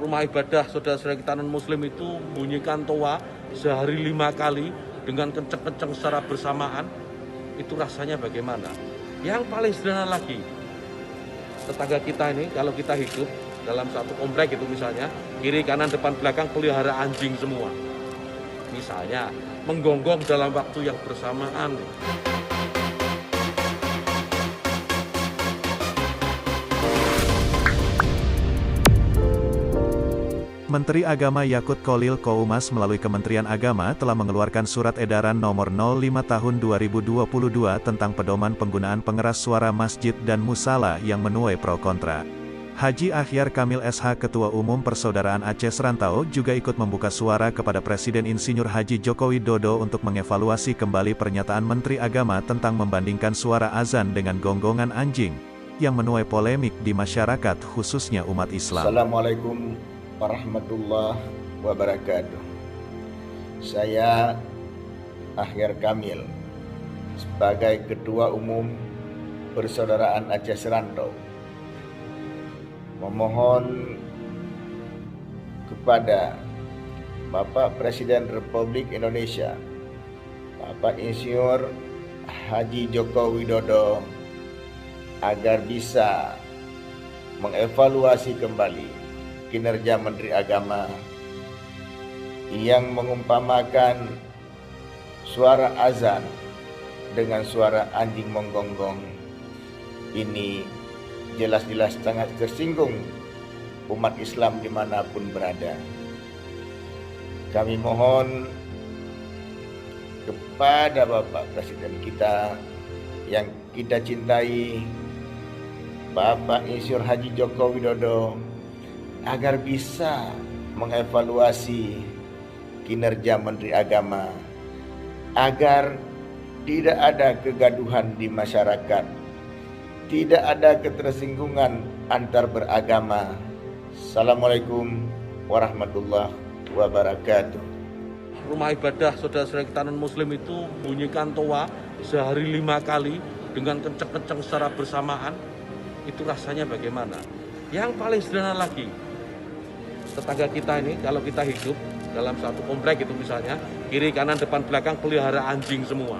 rumah ibadah saudara-saudara kita non-muslim itu bunyikan toa sehari 5 kali dengan kenceng-kenceng secara bersamaan, itu rasanya bagaimana? Yang paling sederhana lagi, tetangga kita ini kalau kita hidup dalam satu komplek itu misalnya, kiri, kanan, depan, belakang pelihara anjing semua. Misalnya, menggonggong dalam waktu yang bersamaan. Menteri Agama Yakut Kholil Qoumas melalui Kementerian Agama telah mengeluarkan Surat Edaran Nomor 05 Tahun 2022 tentang pedoman penggunaan pengeras suara masjid dan musala yang menuai pro kontra. Haji Akhyar Kamil SH Ketua Umum Persaudaraan Aceh Serantau juga ikut membuka suara kepada Presiden Insinyur Haji Joko Widodo untuk mengevaluasi kembali pernyataan Menteri Agama tentang membandingkan suara azan dengan gonggongan anjing, yang menuai polemik di masyarakat khususnya umat Islam. Assalamualaikum warahmatullahi wabarakatuh. Saya Akhyar Kamil sebagai Ketua Umum Persaudaraan Aceh Serantau memohon kepada Bapak Presiden Republik Indonesia Bapak Insinyur Haji Joko Widodo agar bisa mengevaluasi kembali kinerja Menteri Agama yang mengumpamakan suara azan dengan suara anjing menggonggong. Ini jelas-jelas sangat tersinggung umat Islam dimanapun berada. Kami mohon kepada Bapak Presiden kita yang kita cintai, Bapak Insinyur Haji Joko Widodo, agar bisa mengevaluasi kinerja Menteri Agama, agar tidak ada kegaduhan di masyarakat, tidak ada ketersinggungan antar beragama. Assalamualaikum warahmatullahi wabarakatuh. Rumah ibadah saudara-saudara kita non-muslim itu bunyikan toa sehari 5 kali dengan kenceng-kenceng secara bersamaan, itu rasanya bagaimana? Yang paling sederhana lagi, tetangga kita ini kalau kita hidup dalam satu komplek itu misalnya, kiri, kanan, depan, belakang pelihara anjing semua.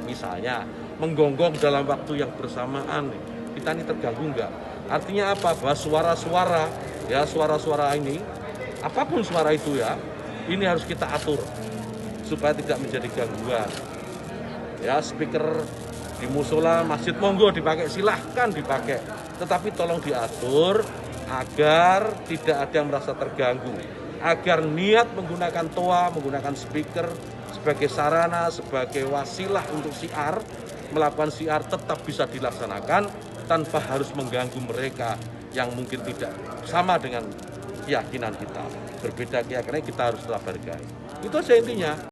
Misalnya, menggonggong dalam waktu yang bersamaan, kita ini terganggu enggak? Artinya apa? Bahwa suara-suara ini, apapun suara itu ya, ini harus kita atur supaya tidak menjadi gangguan. Ya, speaker di musola, masjid, monggo dipakai, silahkan dipakai. Tetapi tolong diatur agar tidak ada yang merasa terganggu. Agar niat menggunakan toa, menggunakan speaker sebagai sarana, sebagai wasilah untuk syiar, melakukan syiar tetap bisa dilaksanakan tanpa harus mengganggu mereka yang mungkin tidak sama dengan keyakinan kita. Berbeda keyakinan kita harus tetap hargai. Itu saja intinya.